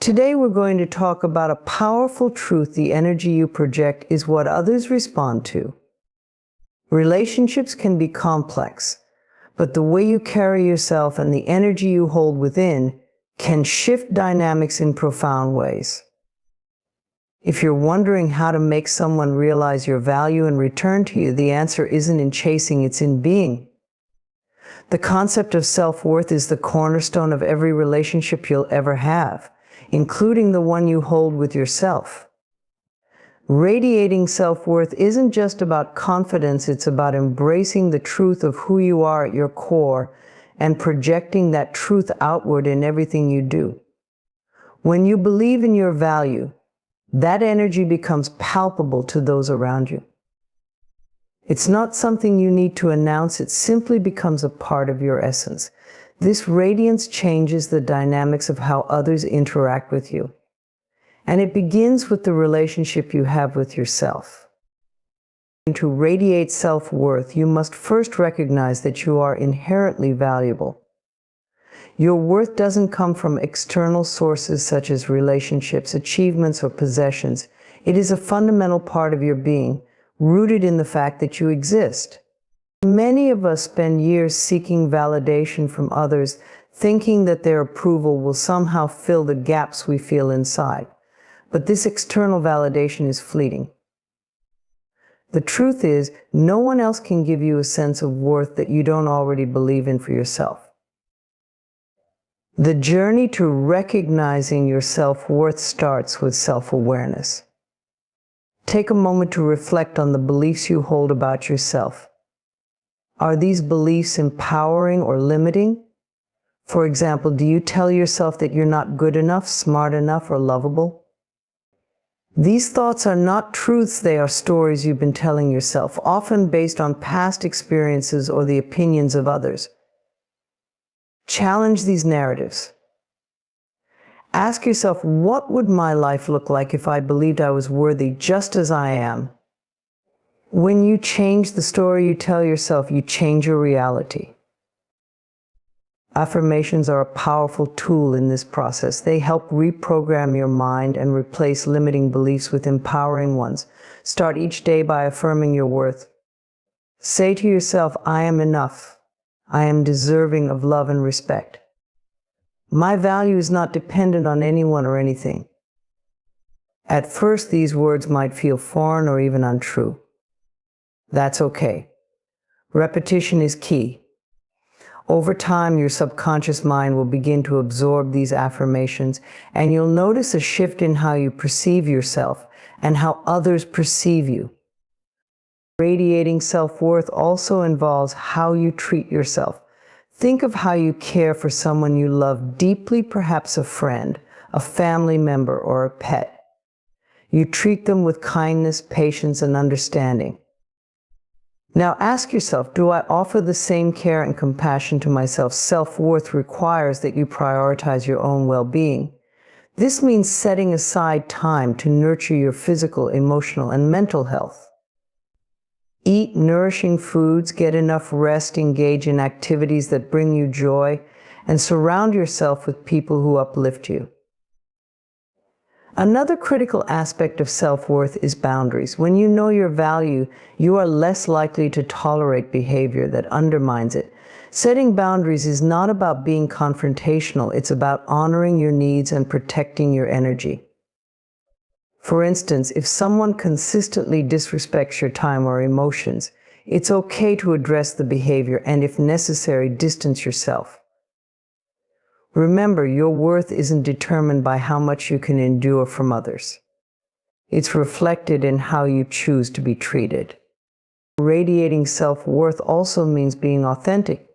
Today we're going to talk about a powerful truth: the energy you project is what others respond to. Relationships can be complex, but the way you carry yourself and the energy you hold within can shift dynamics in profound ways. If you're wondering how to make someone realize your value and return to you, the answer isn't in chasing, it's in being. The concept of self-worth is the cornerstone of every relationship you'll ever have, including the one you hold with yourself. Radiating self-worth isn't just about confidence, it's about embracing the truth of who you are at your core and projecting that truth outward in everything you do. When you believe in your value, that energy becomes palpable to those around you. It's not something you need to announce, it simply becomes a part of your essence. This radiance changes the dynamics of how others interact with you. And it begins with the relationship you have with yourself. To radiate self-worth, you must first recognize that you are inherently valuable. Your worth doesn't come from external sources such as relationships, achievements, or possessions. It is a fundamental part of your being, rooted in the fact that you exist. Many of us spend years seeking validation from others, thinking that their approval will somehow fill the gaps we feel inside. But this external validation is fleeting. The truth is, no one else can give you a sense of worth that you don't already believe in for yourself. The journey to recognizing your self-worth starts with self-awareness. Take a moment to reflect on the beliefs you hold about yourself. Are these beliefs empowering or limiting? For example, do you tell yourself that you're not good enough, smart enough, or lovable? These thoughts are not truths, they are stories you've been telling yourself, often based on past experiences or the opinions of others. Challenge these narratives. Ask yourself, what would my life look like if I believed I was worthy just as I am? When you change the story you tell yourself, you change your reality. Affirmations are a powerful tool in this process. They help reprogram your mind and replace limiting beliefs with empowering ones. Start each day by affirming your worth. Say to yourself, I am enough. I am deserving of love and respect. My value is not dependent on anyone or anything. At first, these words might feel foreign or even untrue. That's okay. Repetition is key. Over time, your subconscious mind will begin to absorb these affirmations, and you'll notice a shift in how you perceive yourself and how others perceive you. Radiating self-worth also involves how you treat yourself. Think of how you care for someone you love deeply, perhaps a friend, a family member, or a pet. You treat them with kindness, patience, and understanding. Now ask yourself, do I offer the same care and compassion to myself? Self-worth requires that you prioritize your own well-being. This means setting aside time to nurture your physical, emotional, and mental health. Eat nourishing foods, get enough rest, engage in activities that bring you joy, and surround yourself with people who uplift you. Another critical aspect of self-worth is boundaries. When you know your value, you are less likely to tolerate behavior that undermines it. Setting boundaries is not about being confrontational, it's about honoring your needs and protecting your energy. For instance, if someone consistently disrespects your time or emotions, it's okay to address the behavior and, if necessary, distance yourself. Remember, your worth isn't determined by how much you can endure from others. It's reflected in how you choose to be treated. Radiating self-worth also means being authentic.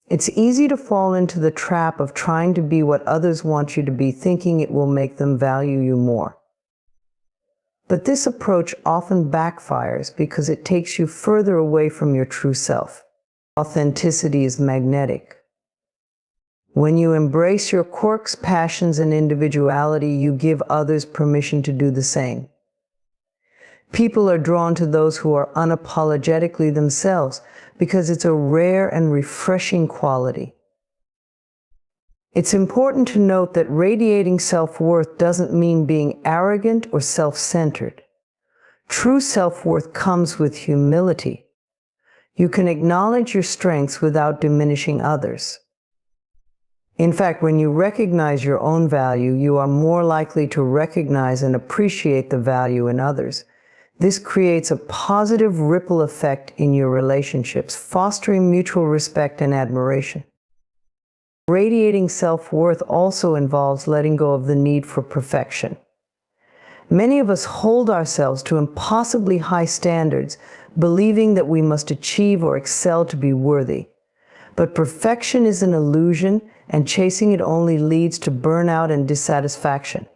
It's easy to fall into the trap of trying to be what others want you to be, thinking it will make them value you more. But this approach often backfires because it takes you further away from your true self. Authenticity is magnetic. When you embrace your quirks, passions, and individuality, you give others permission to do the same. People are drawn to those who are unapologetically themselves because it's a rare and refreshing quality. It's important to note that radiating self-worth doesn't mean being arrogant or self-centered. True self-worth comes with humility. You can acknowledge your strengths without diminishing others. In fact, when you recognize your own value, you are more likely to recognize and appreciate the value in others. This creates a positive ripple effect in your relationships, fostering mutual respect and admiration. Radiating self-worth also involves letting go of the need for perfection. Many of us hold ourselves to impossibly high standards, believing that we must achieve or excel to be worthy. But perfection is an illusion, and chasing it only leads to burnout and dissatisfaction.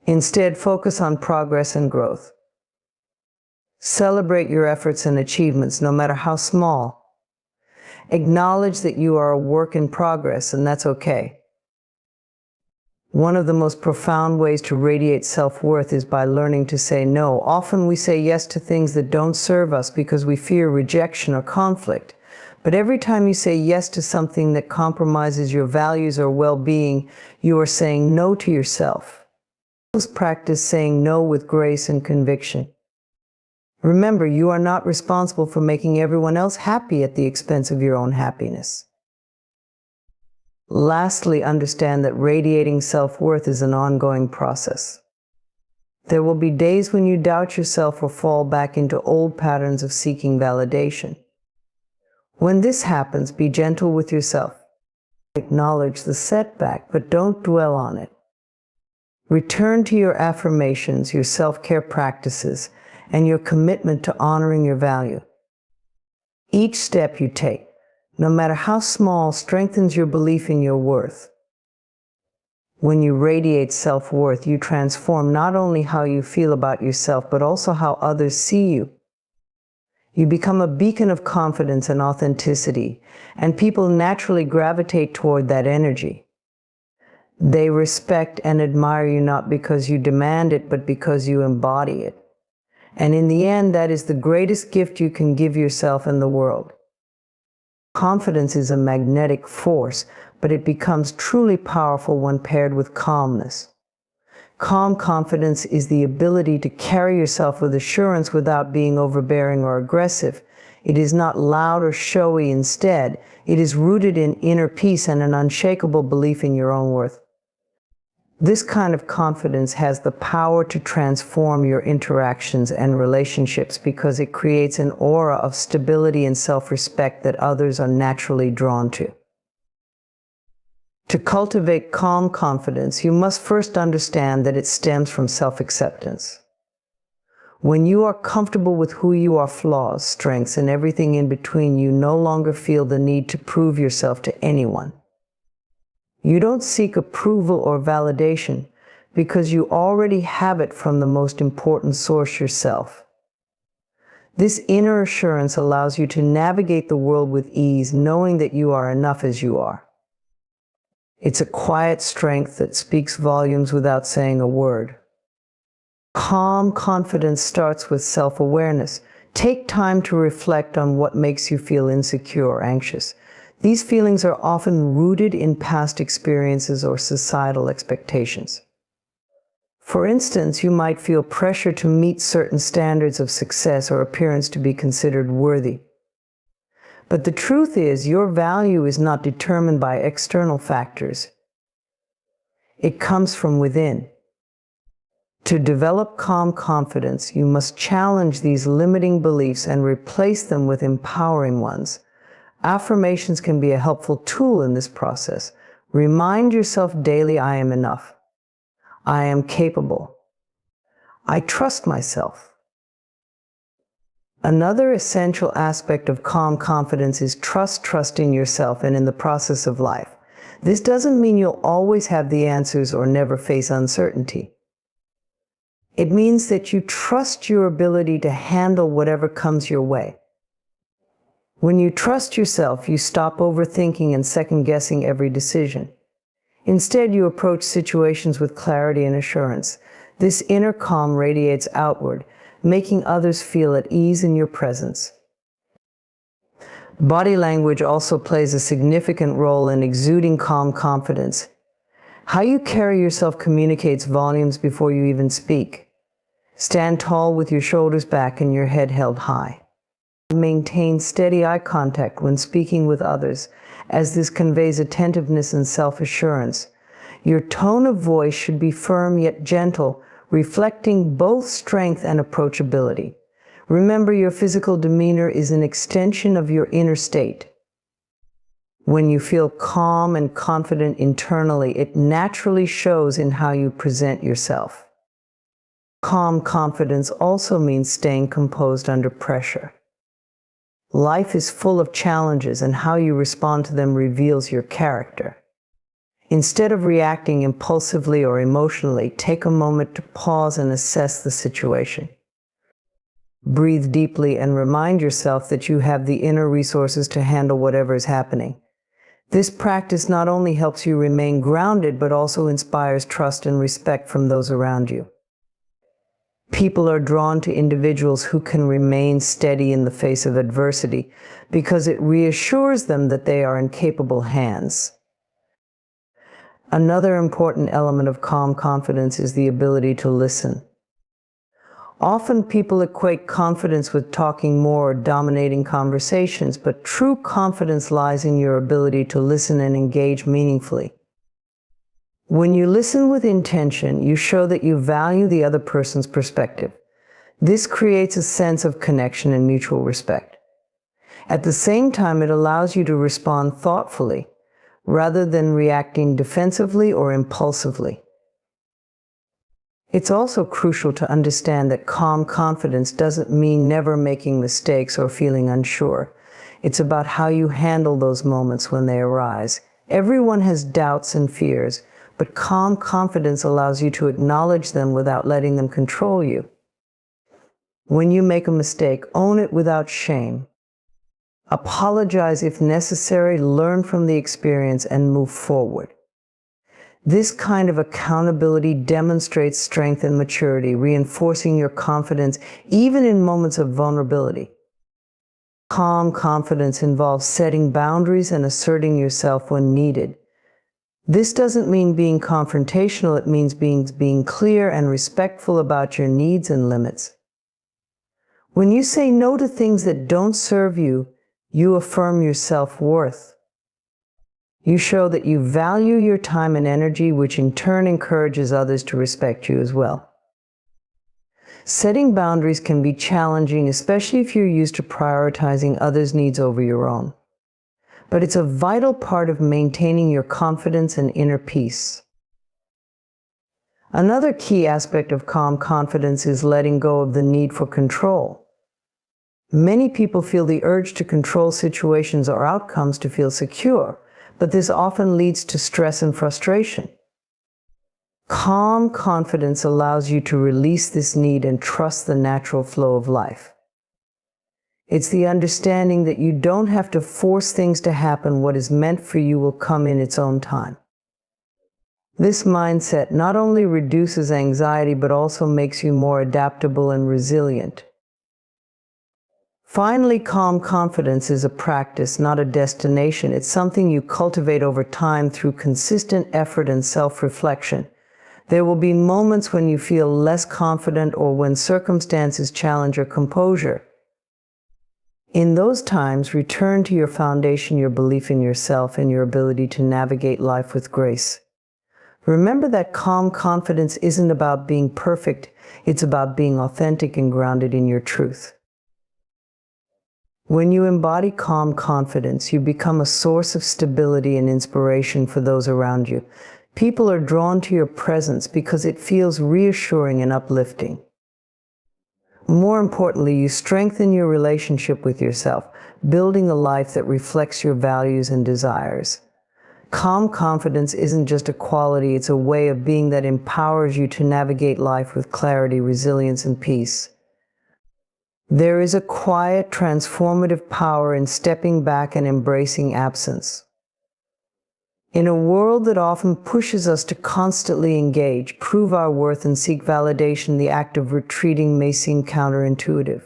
Instead, focus on progress and growth. Celebrate your efforts and achievements, no matter how small. Acknowledge that you are a work in progress, and that's okay. One of the most profound ways to radiate self-worth is by learning to say no. Often we say yes to things that don't serve us because we fear rejection or conflict. But every time you say yes to something that compromises your values or well-being, you are saying no to yourself. Practice saying no with grace and conviction. Remember, you are not responsible for making everyone else happy at the expense of your own happiness. Lastly, understand that radiating self-worth is an ongoing process. There will be days when you doubt yourself or fall back into old patterns of seeking validation. When this happens, be gentle with yourself. Acknowledge the setback, but don't dwell on it. Return to your affirmations, your self-care practices, and your commitment to honoring your value. Each step you take, no matter how small, strengthens your belief in your worth. When you radiate self-worth, you transform not only how you feel about yourself, but also how others see you. You become a beacon of confidence and authenticity, and people naturally gravitate toward that energy. They respect and admire you not because you demand it, but because you embody it. And in the end, that is the greatest gift you can give yourself and the world. Confidence is a magnetic force, but it becomes truly powerful when paired with calmness. Calm confidence is the ability to carry yourself with assurance without being overbearing or aggressive. It is not loud or showy. Instead, it is rooted in inner peace and an unshakable belief in your own worth. This kind of confidence has the power to transform your interactions and relationships because it creates an aura of stability and self-respect that others are naturally drawn to. To cultivate calm confidence, you must first understand that it stems from self-acceptance. When you are comfortable with who you are, flaws, strengths, and everything in between, you no longer feel the need to prove yourself to anyone. You don't seek approval or validation because you already have it from the most important source, yourself. This inner assurance allows you to navigate the world with ease, knowing that you are enough as you are. It's a quiet strength that speaks volumes without saying a word. Calm confidence starts with self-awareness. Take time to reflect on what makes you feel insecure or anxious. These feelings are often rooted in past experiences or societal expectations. For instance, you might feel pressure to meet certain standards of success or appearance to be considered worthy. But the truth is, your value is not determined by external factors. It comes from within. To develop calm confidence, you must challenge these limiting beliefs and replace them with empowering ones. Affirmations can be a helpful tool in this process. Remind yourself daily, I am enough. I am capable. I trust myself. Another essential aspect of calm confidence is trust in yourself and in the process of life. This doesn't mean you'll always have the answers or never face uncertainty. It means that you trust your ability to handle whatever comes your way. When you trust yourself, you stop overthinking and second-guessing every decision. Instead, you approach situations with clarity and assurance. This inner calm radiates outward, making others feel at ease in your presence. Body language also plays a significant role in exuding calm confidence. How you carry yourself communicates volumes before you even speak. Stand tall with your shoulders back and your head held high. Maintain steady eye contact when speaking with others, as this conveys attentiveness and self-assurance. Your tone of voice should be firm yet gentle, reflecting both strength and approachability. Remember, your physical demeanor is an extension of your inner state. When you feel calm and confident internally, it naturally shows in how you present yourself. Calm confidence also means staying composed under pressure. Life is full of challenges, and how you respond to them reveals your character. Instead of reacting impulsively or emotionally, take a moment to pause and assess the situation. Breathe deeply and remind yourself that you have the inner resources to handle whatever is happening. This practice not only helps you remain grounded, but also inspires trust and respect from those around you. People are drawn to individuals who can remain steady in the face of adversity because it reassures them that they are in capable hands. Another important element of calm confidence is the ability to listen. Often people equate confidence with talking more or dominating conversations, but true confidence lies in your ability to listen and engage meaningfully. When you listen with intention, you show that you value the other person's perspective. This creates a sense of connection and mutual respect. At the same time, it allows you to respond thoughtfully, rather than reacting defensively or impulsively. It's also crucial to understand that calm confidence doesn't mean never making mistakes or feeling unsure. It's about how you handle those moments when they arise. Everyone has doubts and fears, but calm confidence allows you to acknowledge them without letting them control you. When you make a mistake, own it without shame. Apologize if necessary, learn from the experience, and move forward. This kind of accountability demonstrates strength and maturity, reinforcing your confidence even in moments of vulnerability. Calm confidence involves setting boundaries and asserting yourself when needed. This doesn't mean being confrontational, it means being clear and respectful about your needs and limits. When you say no to things that don't serve you, you affirm your self-worth. You show that you value your time and energy, which in turn encourages others to respect you as well. Setting boundaries can be challenging, especially if you're used to prioritizing others' needs over your own. But it's a vital part of maintaining your confidence and inner peace. Another key aspect of calm confidence is letting go of the need for control. Many people feel the urge to control situations or outcomes to feel secure, but this often leads to stress and frustration. Calm confidence allows you to release this need and trust the natural flow of life. It's the understanding that you don't have to force things to happen. What is meant for you will come in its own time. This mindset not only reduces anxiety, but also makes you more adaptable and resilient. Finally, calm confidence is a practice, not a destination. It's something you cultivate over time through consistent effort and self-reflection. There will be moments when you feel less confident or when circumstances challenge your composure. In those times, return to your foundation, your belief in yourself, and your ability to navigate life with grace. Remember that calm confidence isn't about being perfect. It's about being authentic and grounded in your truth. When you embody calm confidence, you become a source of stability and inspiration for those around you. People are drawn to your presence because it feels reassuring and uplifting. More importantly, you strengthen your relationship with yourself, building a life that reflects your values and desires. Calm confidence isn't just a quality, it's a way of being that empowers you to navigate life with clarity, resilience, and peace. There is a quiet, transformative power in stepping back and embracing absence. In a world that often pushes us to constantly engage, prove our worth, and seek validation, the act of retreating may seem counterintuitive.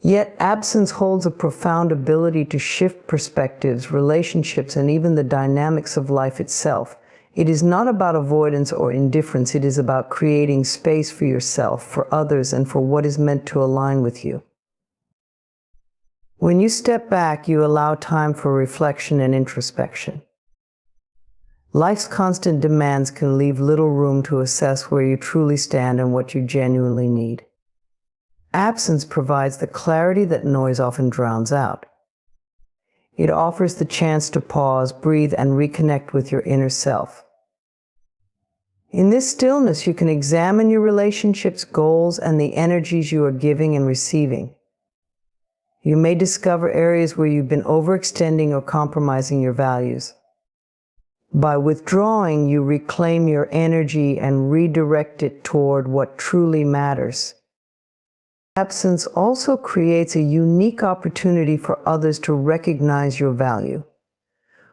Yet absence holds a profound ability to shift perspectives, relationships, and even the dynamics of life itself. It is not about avoidance or indifference. It is about creating space for yourself, for others, and for what is meant to align with you. When you step back, you allow time for reflection and introspection. Life's constant demands can leave little room to assess where you truly stand and what you genuinely need. Absence provides the clarity that noise often drowns out. It offers the chance to pause, breathe, and reconnect with your inner self. In this stillness, you can examine your relationships, goals, and the energies you are giving and receiving. You may discover areas where you've been overextending or compromising your values. By withdrawing, you reclaim your energy and redirect it toward what truly matters. Absence also creates a unique opportunity for others to recognize your value.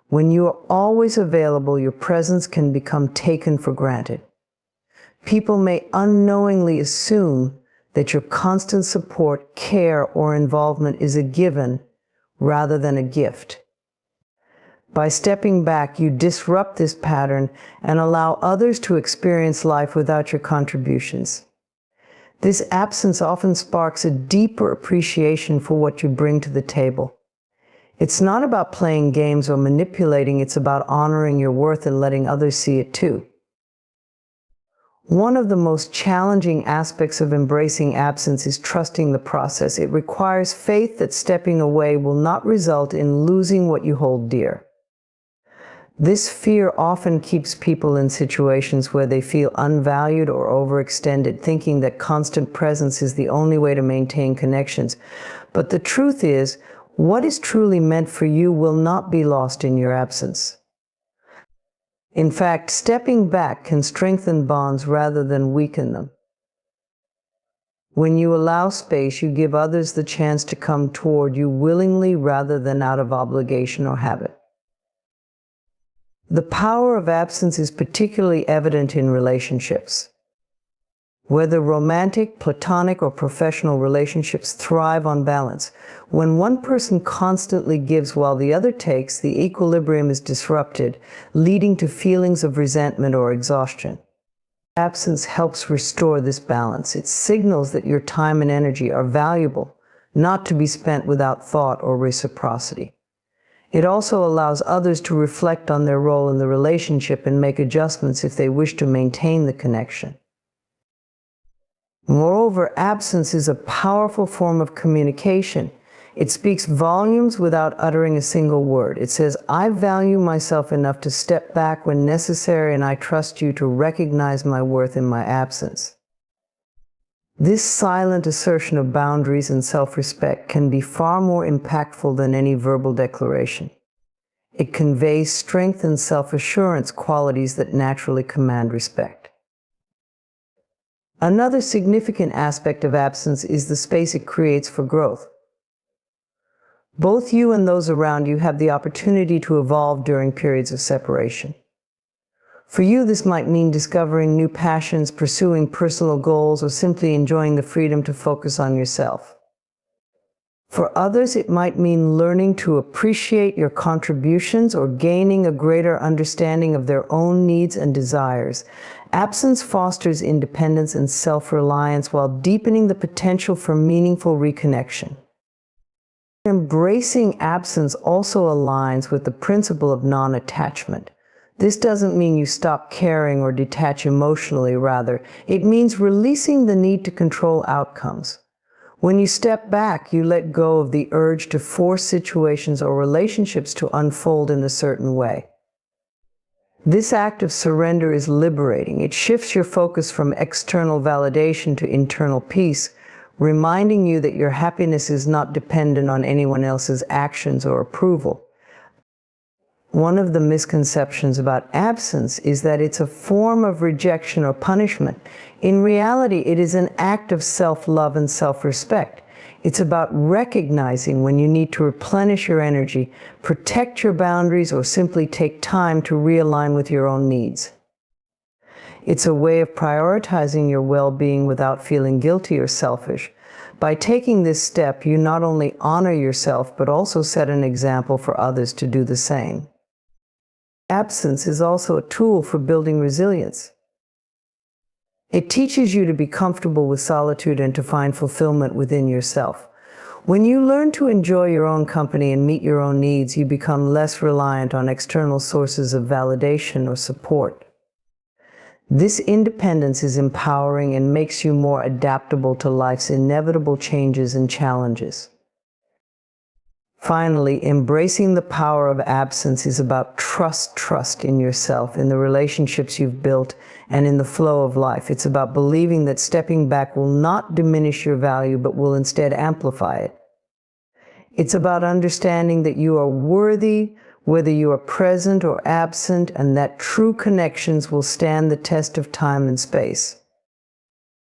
When you are always available, your presence can become taken for granted. People may unknowingly assume that your constant support, care, or involvement is a given rather than a gift. By stepping back, you disrupt this pattern and allow others to experience life without your contributions. This absence often sparks a deeper appreciation for what you bring to the table. It's not about playing games or manipulating, it's about honoring your worth and letting others see it too. One of the most challenging aspects of embracing absence is trusting the process. It requires faith that stepping away will not result in losing what you hold dear. This fear often keeps people in situations where they feel unvalued or overextended, thinking that constant presence is the only way to maintain connections. But the truth is, what is truly meant for you will not be lost in your absence. In fact, stepping back can strengthen bonds rather than weaken them. When you allow space, you give others the chance to come toward you willingly rather than out of obligation or habit. The power of absence is particularly evident in relationships. Whether romantic, platonic, or professional relationships thrive on balance. When one person constantly gives while the other takes, the equilibrium is disrupted, leading to feelings of resentment or exhaustion. Absence helps restore this balance. It signals that your time and energy are valuable, not to be spent without thought or reciprocity. It also allows others to reflect on their role in the relationship and make adjustments if they wish to maintain the connection. Moreover, absence is a powerful form of communication. It speaks volumes without uttering a single word. It says, I value myself enough to step back when necessary, and I trust you to recognize my worth in my absence. This silent assertion of boundaries and self-respect can be far more impactful than any verbal declaration. It conveys strength and self-assurance, qualities that naturally command respect. Another significant aspect of absence is the space it creates for growth. Both you and those around you have the opportunity to evolve during periods of separation. For you, this might mean discovering new passions, pursuing personal goals, or simply enjoying the freedom to focus on yourself. For others, it might mean learning to appreciate your contributions or gaining a greater understanding of their own needs and desires. Absence fosters independence and self-reliance while deepening the potential for meaningful reconnection. Embracing absence also aligns with the principle of non-attachment. This doesn't mean you stop caring or detach emotionally, rather, it means releasing the need to control outcomes. When you step back, you let go of the urge to force situations or relationships to unfold in a certain way. This act of surrender is liberating. It shifts your focus from external validation to internal peace, reminding you that your happiness is not dependent on anyone else's actions or approval. One of the misconceptions about absence is that it's a form of rejection or punishment. In reality, it is an act of self-love and self-respect. It's about recognizing when you need to replenish your energy, protect your boundaries, or simply take time to realign with your own needs. It's a way of prioritizing your well-being without feeling guilty or selfish. By taking this step, you not only honor yourself, but also set an example for others to do the same. Absence is also a tool for building resilience. It teaches you to be comfortable with solitude and to find fulfillment within yourself. When you learn to enjoy your own company and meet your own needs, you become less reliant on external sources of validation or support. This independence is empowering and makes you more adaptable to life's inevitable changes and challenges. Finally, embracing the power of absence is about trust in yourself, in the relationships you've built, and in the flow of life. It's about believing that stepping back will not diminish your value, but will instead amplify it. It's about understanding that you are worthy, whether you are present or absent, and that true connections will stand the test of time and space.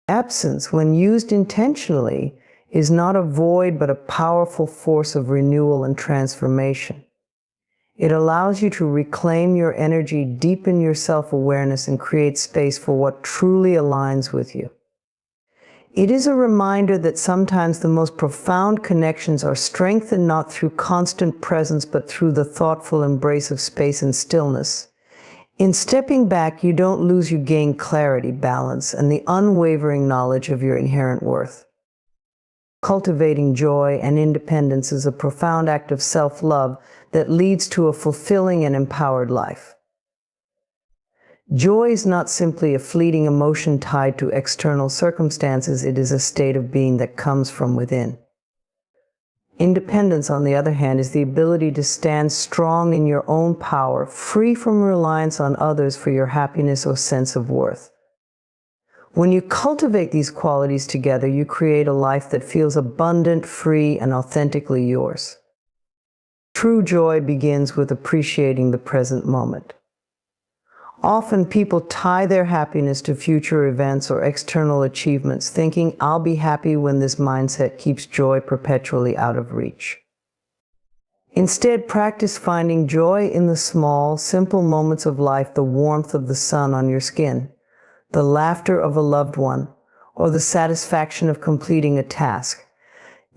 Absence, when used intentionally, is not a void but a powerful force of renewal and transformation. It allows you to reclaim your energy, deepen your self-awareness, and create space for what truly aligns with you. It is a reminder that sometimes the most profound connections are strengthened not through constant presence, but through the thoughtful embrace of space and stillness. In stepping back, you don't lose, you gain clarity, balance, and the unwavering knowledge of your inherent worth. Cultivating joy and independence is a profound act of self-love that leads to a fulfilling and empowered life. Joy is not simply a fleeting emotion tied to external circumstances. It is a state of being that comes from within. Independence, on the other hand, is the ability to stand strong in your own power, free from reliance on others for your happiness or sense of worth. When you cultivate these qualities together, you create a life that feels abundant, free, and authentically yours. True joy begins with appreciating the present moment. Often people tie their happiness to future events or external achievements, thinking, "I'll be happy when." This mindset keeps joy perpetually out of reach. Instead, practice finding joy in the small, simple moments of life: the warmth of the sun on your skin, the laughter of a loved one, or the satisfaction of completing a task.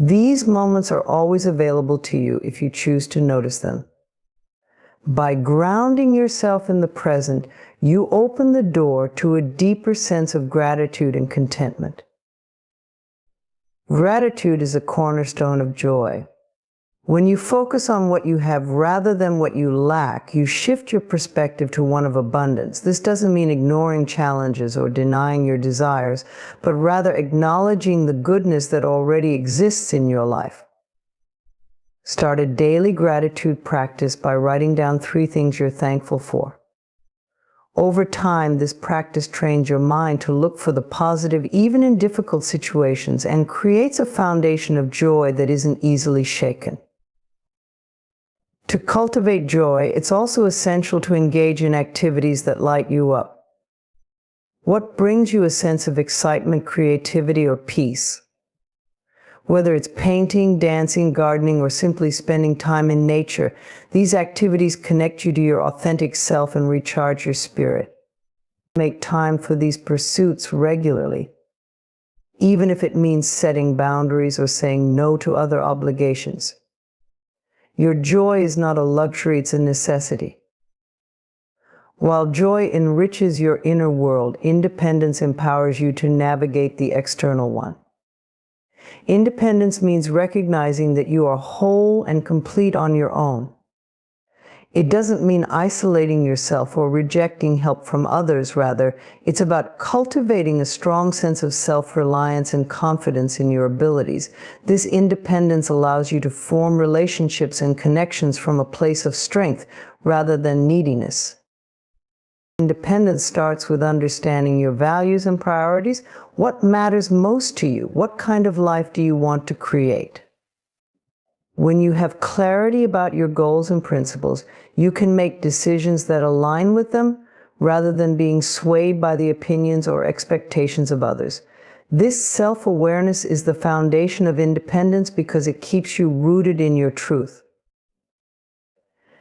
These moments are always available to you if you choose to notice them. By grounding yourself in the present, you open the door to a deeper sense of gratitude and contentment. Gratitude is a cornerstone of joy. When you focus on what you have rather than what you lack, you shift your perspective to one of abundance. This doesn't mean ignoring challenges or denying your desires, but rather acknowledging the goodness that already exists in your life. Start a daily gratitude practice by writing down 3 things you're thankful for. Over time, this practice trains your mind to look for the positive even in difficult situations and creates a foundation of joy that isn't easily shaken. To cultivate joy, it's also essential to engage in activities that light you up. What brings you a sense of excitement, creativity, or peace? Whether it's painting, dancing, gardening, or simply spending time in nature, these activities connect you to your authentic self and recharge your spirit. Make time for these pursuits regularly, even if it means setting boundaries or saying no to other obligations. Your joy is not a luxury, it's a necessity. While joy enriches your inner world, independence empowers you to navigate the external one. Independence means recognizing that you are whole and complete on your own. It doesn't mean isolating yourself or rejecting help from others. Rather, it's about cultivating a strong sense of self-reliance and confidence in your abilities. This independence allows you to form relationships and connections from a place of strength rather than neediness. Independence starts with understanding your values and priorities. What matters most to you? What kind of life do you want to create? When you have clarity about your goals and principles, you can make decisions that align with them rather than being swayed by the opinions or expectations of others. This self-awareness is the foundation of independence because it keeps you rooted in your truth.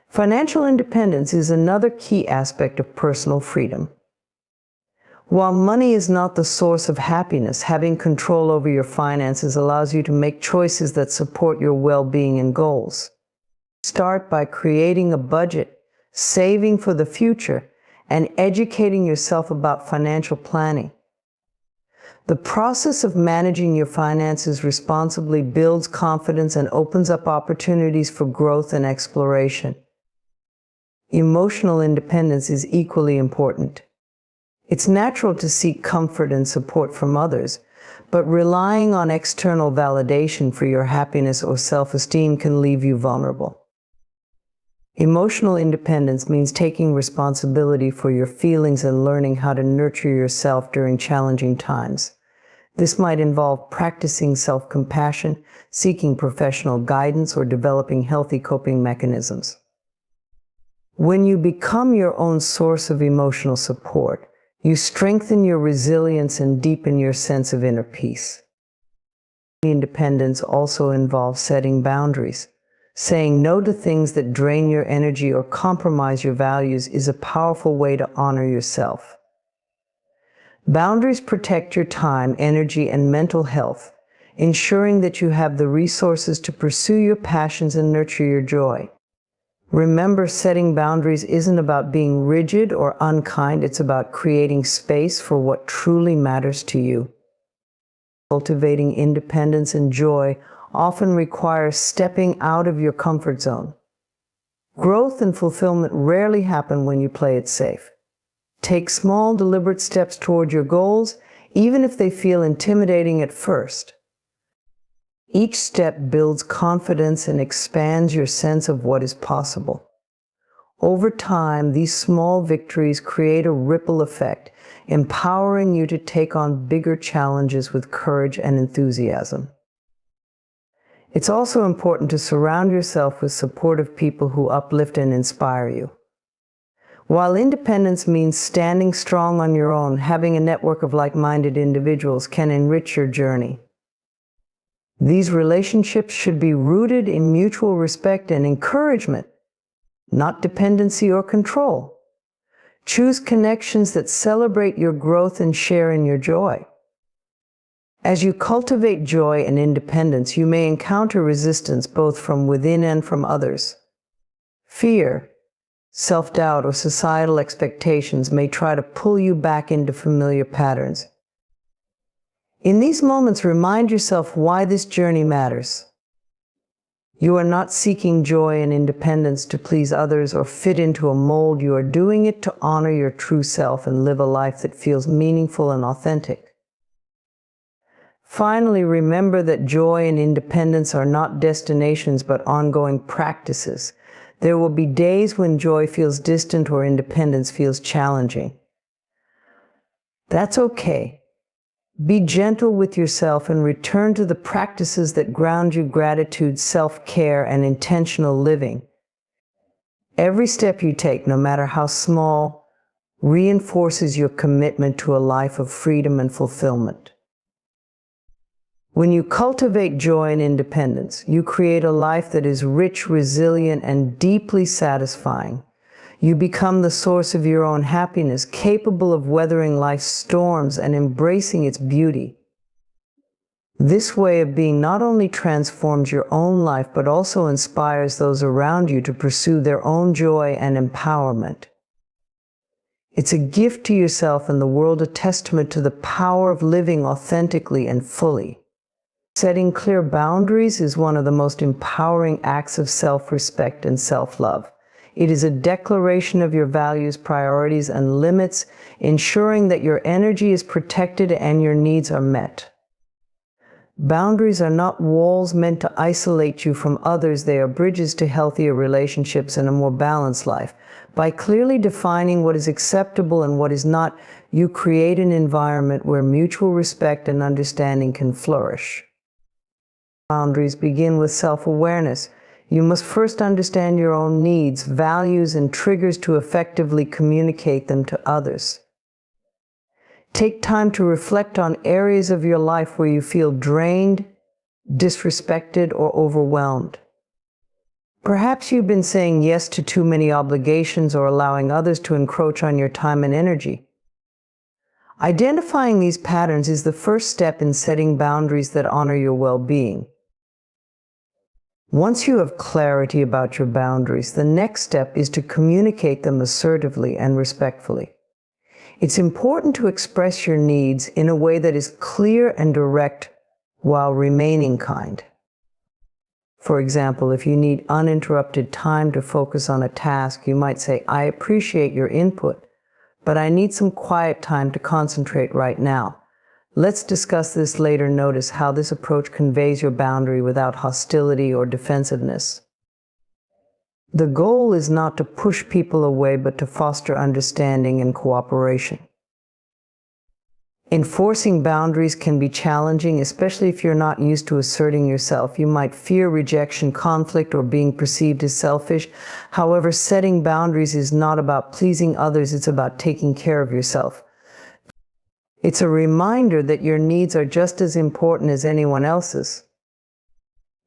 Financial independence is another key aspect of personal freedom. While money is not the source of happiness, having control over your finances allows you to make choices that support your well-being and goals. Start by creating a budget, saving for the future, and educating yourself about financial planning. The process of managing your finances responsibly builds confidence and opens up opportunities for growth and exploration. Emotional independence is equally important. It's natural to seek comfort and support from others, but relying on external validation for your happiness or self-esteem can leave you vulnerable. Emotional independence means taking responsibility for your feelings and learning how to nurture yourself during challenging times. This might involve practicing self-compassion, seeking professional guidance, or developing healthy coping mechanisms. When you become your own source of emotional support, you strengthen your resilience and deepen your sense of inner peace. Independence also involves setting boundaries. Saying no to things that drain your energy or compromise your values is a powerful way to honor yourself. Boundaries protect your time, energy, and mental health, ensuring that you have the resources to pursue your passions and nurture your joy. Remember, setting boundaries isn't about being rigid or unkind, it's about creating space for what truly matters to you. Cultivating independence and joy often requires stepping out of your comfort zone. Growth and fulfillment rarely happen when you play it safe. Take small, deliberate steps toward your goals, even if they feel intimidating at first. Each step builds confidence and expands your sense of what is possible. Over time, these small victories create a ripple effect, empowering you to take on bigger challenges with courage and enthusiasm. It's also important to surround yourself with supportive people who uplift and inspire you. While independence means standing strong on your own, having a network of like-minded individuals can enrich your journey. These relationships should be rooted in mutual respect and encouragement, not dependency or control. Choose connections that celebrate your growth and share in your joy. As you cultivate joy and independence, you may encounter resistance both from within and from others. Fear, self-doubt, or societal expectations may try to pull you back into familiar patterns. In these moments, remind yourself why this journey matters. You are not seeking joy and independence to please others or fit into a mold. You are doing it to honor your true self and live a life that feels meaningful and authentic. Finally, remember that joy and independence are not destinations but ongoing practices. There will be days when joy feels distant or independence feels challenging. That's okay. Be gentle with yourself and return to the practices that ground you: gratitude, self-care, and intentional living. Every step you take, no matter how small, reinforces your commitment to a life of freedom and fulfillment. When you cultivate joy and independence, you create a life that is rich, resilient, and deeply satisfying. You become the source of your own happiness, capable of weathering life's storms and embracing its beauty. This way of being not only transforms your own life, but also inspires those around you to pursue their own joy and empowerment. It's a gift to yourself and the world, a testament to the power of living authentically and fully. Setting clear boundaries is one of the most empowering acts of self-respect and self-love. It is a declaration of your values, priorities, and limits, ensuring that your energy is protected and your needs are met. Boundaries are not walls meant to isolate you from others. They are bridges to healthier relationships and a more balanced life. By clearly defining what is acceptable and what is not, you create an environment where mutual respect and understanding can flourish. Boundaries begin with self-awareness. You must first understand your own needs, values, and triggers to effectively communicate them to others. Take time to reflect on areas of your life where you feel drained, disrespected, or overwhelmed. Perhaps you've been saying yes to too many obligations or allowing others to encroach on your time and energy. Identifying these patterns is the first step in setting boundaries that honor your well-being. Once you have clarity about your boundaries, the next step is to communicate them assertively and respectfully. It's important to express your needs in a way that is clear and direct while remaining kind. For example, if you need uninterrupted time to focus on a task, you might say, "I appreciate your input, but I need some quiet time to concentrate right now. Let's discuss this later." Notice how this approach conveys your boundary without hostility or defensiveness. The goal is not to push people away, but to foster understanding and cooperation. Enforcing boundaries can be challenging, especially if you're not used to asserting yourself. You might fear rejection, conflict, or being perceived as selfish. However, setting boundaries is not about pleasing others, it's about taking care of yourself. It's a reminder that your needs are just as important as anyone else's.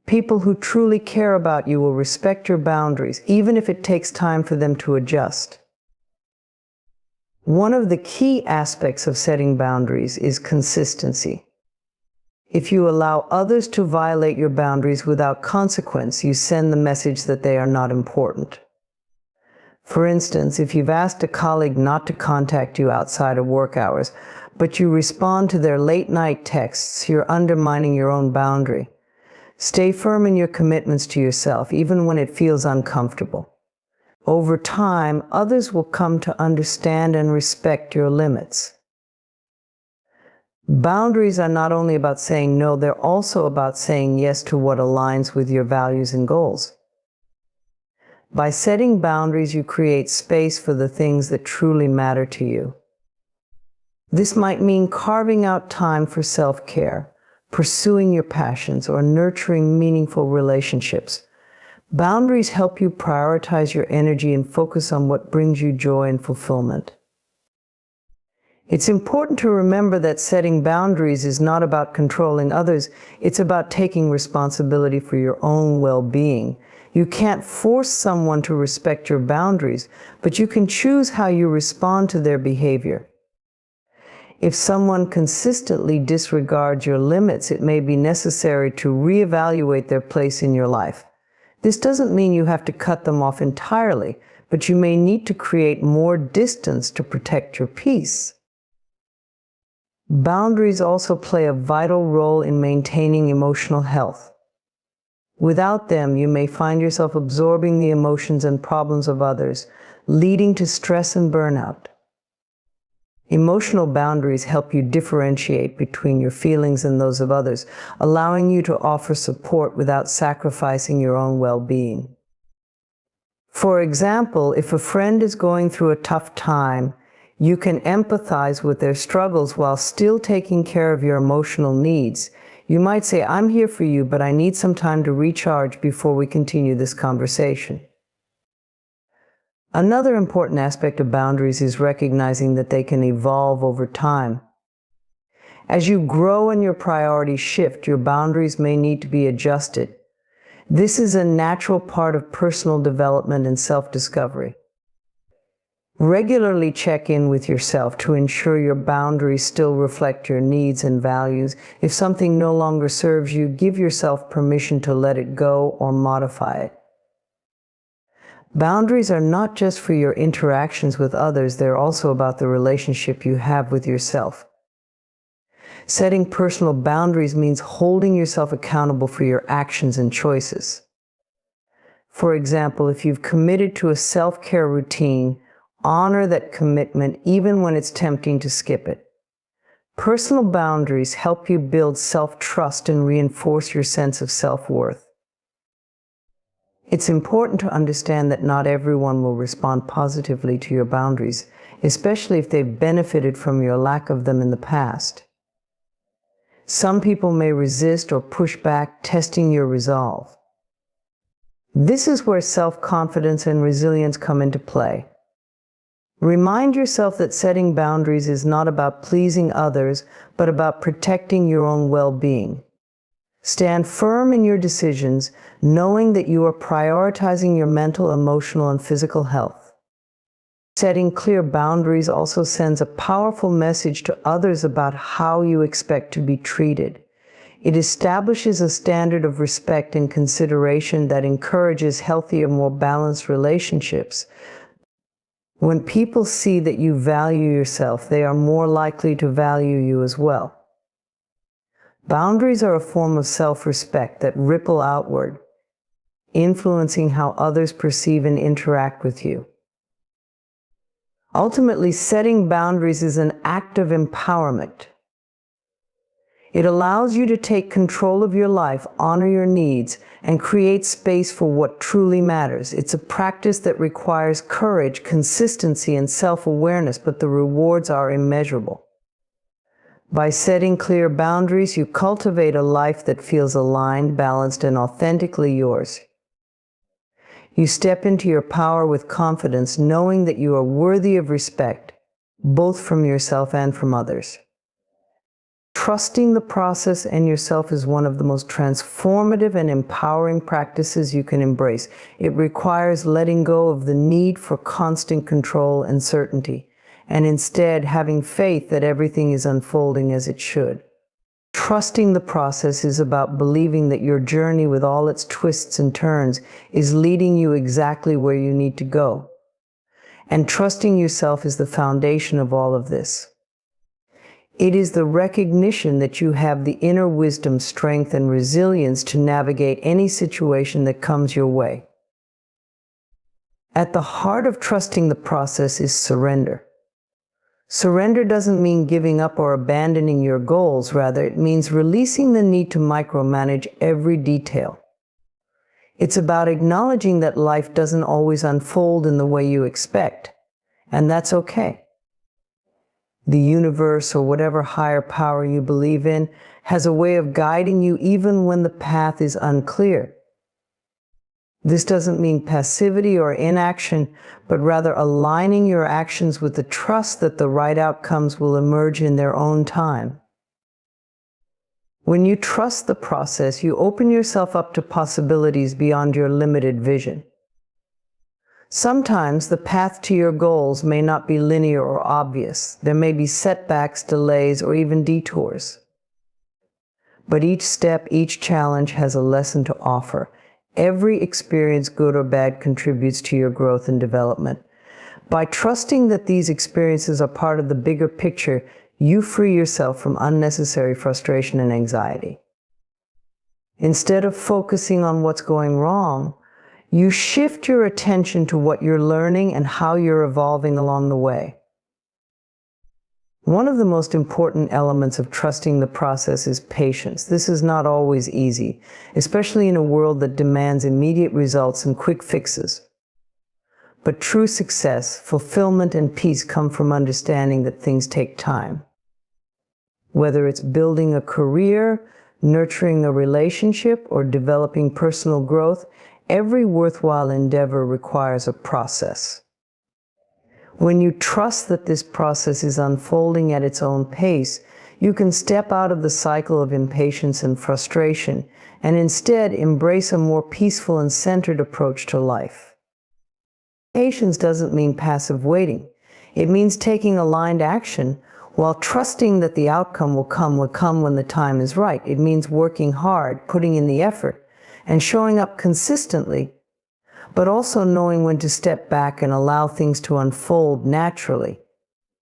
People who truly care about you will respect your boundaries, even if it takes time for them to adjust. One of the key aspects of setting boundaries is consistency. If you allow others to violate your boundaries without consequence, you send the message that they are not important. For instance, if you've asked a colleague not to contact you outside of work hours, but you respond to their late-night texts, you're undermining your own boundary. Stay firm in your commitments to yourself, even when it feels uncomfortable. Over time, others will come to understand and respect your limits. Boundaries are not only about saying no, they're also about saying yes to what aligns with your values and goals. By setting boundaries, you create space for the things that truly matter to you. This might mean carving out time for self-care, pursuing your passions, or nurturing meaningful relationships. Boundaries help you prioritize your energy and focus on what brings you joy and fulfillment. It's important to remember that setting boundaries is not about controlling others, it's about taking responsibility for your own well-being. You can't force someone to respect your boundaries, but you can choose how you respond to their behavior. If someone consistently disregards your limits, it may be necessary to reevaluate their place in your life. This doesn't mean you have to cut them off entirely, but you may need to create more distance to protect your peace. Boundaries also play a vital role in maintaining emotional health. Without them, you may find yourself absorbing the emotions and problems of others, leading to stress and burnout. Emotional boundaries help you differentiate between your feelings and those of others, allowing you to offer support without sacrificing your own well-being. For example, if a friend is going through a tough time, you can empathize with their struggles while still taking care of your emotional needs. You might say, "I'm here for you, but I need some time to recharge before we continue this conversation." Another important aspect of boundaries is recognizing that they can evolve over time. As you grow and your priorities shift, your boundaries may need to be adjusted. This is a natural part of personal development and self-discovery. Regularly check in with yourself to ensure your boundaries still reflect your needs and values. If something no longer serves you, give yourself permission to let it go or modify it. Boundaries are not just for your interactions with others, they're also about the relationship you have with yourself. Setting personal boundaries means holding yourself accountable for your actions and choices. For example, if you've committed to a self-care routine, honor that commitment even when it's tempting to skip it. Personal boundaries help you build self-trust and reinforce your sense of self-worth. It's important to understand that not everyone will respond positively to your boundaries, especially if they've benefited from your lack of them in the past. Some people may resist or push back, testing your resolve. This is where self-confidence and resilience come into play. Remind yourself that setting boundaries is not about pleasing others, but about protecting your own well-being. Stand firm in your decisions, knowing that you are prioritizing your mental, emotional, and physical health. Setting clear boundaries also sends a powerful message to others about how you expect to be treated. It establishes a standard of respect and consideration that encourages healthier, more balanced relationships. When people see that you value yourself, they are more likely to value you as well. Boundaries are a form of self-respect that ripple outward, influencing how others perceive and interact with you. Ultimately, setting boundaries is an act of empowerment. It allows you to take control of your life, honor your needs, and create space for what truly matters. It's a practice that requires courage, consistency, and self-awareness, but the rewards are immeasurable. By setting clear boundaries, you cultivate a life that feels aligned, balanced, and authentically yours. You step into your power with confidence, knowing that you are worthy of respect, both from yourself and from others. Trusting the process and yourself is one of the most transformative and empowering practices you can embrace. It requires letting go of the need for constant control and certainty, and instead having faith that everything is unfolding as it should. Trusting the process is about believing that your journey, with all its twists and turns, is leading you exactly where you need to go. And trusting yourself is the foundation of all of this. It is the recognition that you have the inner wisdom, strength, and resilience to navigate any situation that comes your way. At the heart of trusting the process is surrender. Surrender doesn't mean giving up or abandoning your goals. Rather, it means releasing the need to micromanage every detail. It's about acknowledging that life doesn't always unfold in the way you expect, and that's okay. The universe, or whatever higher power you believe in, has a way of guiding you even when the path is unclear. This doesn't mean passivity or inaction, but rather aligning your actions with the trust that the right outcomes will emerge in their own time. When you trust the process, you open yourself up to possibilities beyond your limited vision. Sometimes the path to your goals may not be linear or obvious. There may be setbacks, delays, or even detours. But each step, each challenge has a lesson to offer. Every experience, good or bad, contributes to your growth and development. By trusting that these experiences are part of the bigger picture, you free yourself from unnecessary frustration and anxiety. Instead of focusing on what's going wrong, you shift your attention to what you're learning and how you're evolving along the way. One of the most important elements of trusting the process is patience. This is not always easy, especially in a world that demands immediate results and quick fixes. But true success, fulfillment, and peace come from understanding that things take time. Whether it's building a career, nurturing a relationship, or developing personal growth, every worthwhile endeavor requires a process. When you trust that this process is unfolding at its own pace, you can step out of the cycle of impatience and frustration and instead embrace a more peaceful and centered approach to life. Patience doesn't mean passive waiting. It means taking aligned action while trusting that the outcome will come when the time is right. It means working hard, putting in the effort, and showing up consistently, but also knowing when to step back and allow things to unfold naturally.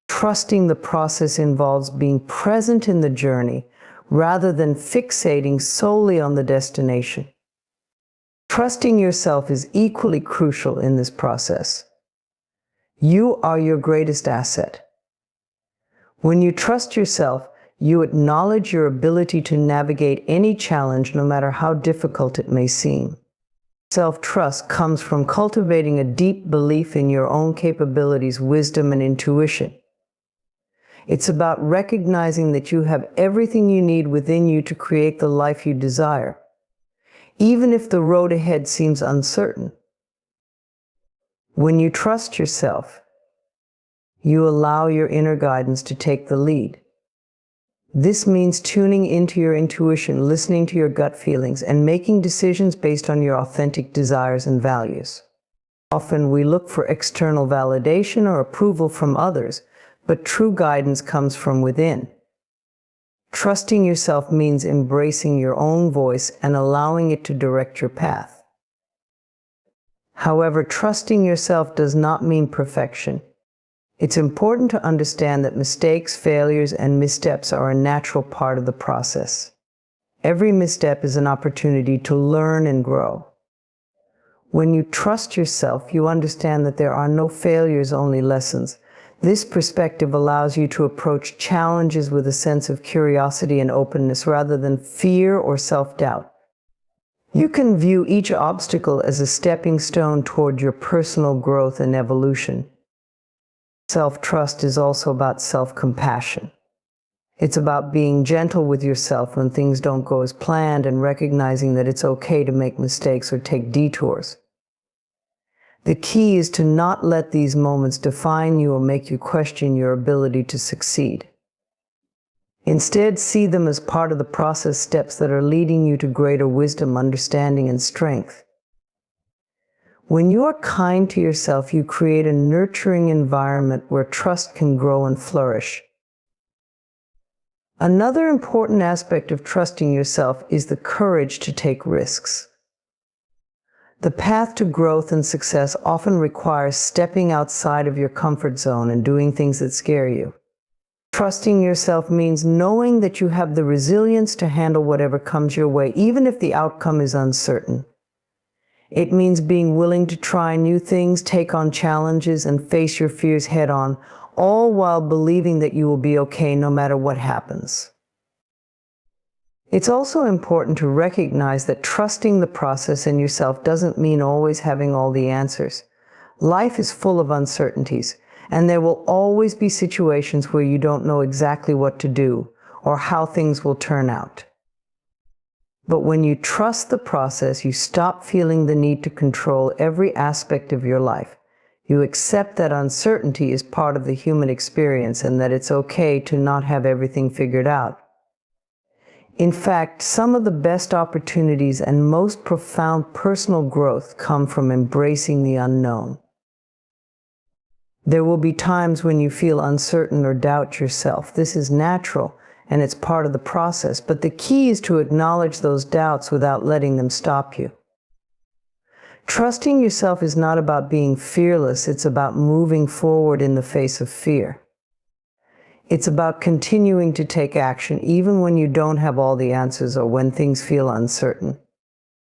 Trusting the process involves being present in the journey rather than fixating solely on the destination. Trusting yourself is equally crucial in this process. You are your greatest asset. When you trust yourself, you acknowledge your ability to navigate any challenge, no matter how difficult it may seem. Self-trust comes from cultivating a deep belief in your own capabilities, wisdom, and intuition. It's about recognizing that you have everything you need within you to create the life you desire, even if the road ahead seems uncertain. When you trust yourself, you allow your inner guidance to take the lead. This means tuning into your intuition, listening to your gut feelings, and making decisions based on your authentic desires and values. Often we look for external validation or approval from others, but true guidance comes from within. Trusting yourself means embracing your own voice and allowing it to direct your path. However, trusting yourself does not mean perfection. It's important to understand that mistakes, failures, and missteps are a natural part of the process. Every misstep is an opportunity to learn and grow. When you trust yourself, you understand that there are no failures, only lessons. This perspective allows you to approach challenges with a sense of curiosity and openness rather than fear or self-doubt. You can view each obstacle as a stepping stone toward your personal growth and evolution. Self-trust is also about self-compassion. It's about being gentle with yourself when things don't go as planned and recognizing that it's okay to make mistakes or take detours. The key is to not let these moments define you or make you question your ability to succeed. Instead, see them as part of the process, steps that are leading you to greater wisdom, understanding, and strength. When you are kind to yourself, you create a nurturing environment where trust can grow and flourish. Another important aspect of trusting yourself is the courage to take risks. The path to growth and success often requires stepping outside of your comfort zone and doing things that scare you. Trusting yourself means knowing that you have the resilience to handle whatever comes your way, even if the outcome is uncertain. It means being willing to try new things, take on challenges, and face your fears head-on, all while believing that you will be okay no matter what happens. It's also important to recognize that trusting the process and yourself doesn't mean always having all the answers. Life is full of uncertainties, and there will always be situations where you don't know exactly what to do or how things will turn out. But when you trust the process, you stop feeling the need to control every aspect of your life. You accept that uncertainty is part of the human experience and that it's okay to not have everything figured out. In fact, some of the best opportunities and most profound personal growth come from embracing the unknown. There will be times when you feel uncertain or doubt yourself. This is natural, and it's part of the process, but the key is to acknowledge those doubts without letting them stop you. Trusting yourself is not about being fearless, it's about moving forward in the face of fear. It's about continuing to take action even when you don't have all the answers or when things feel uncertain.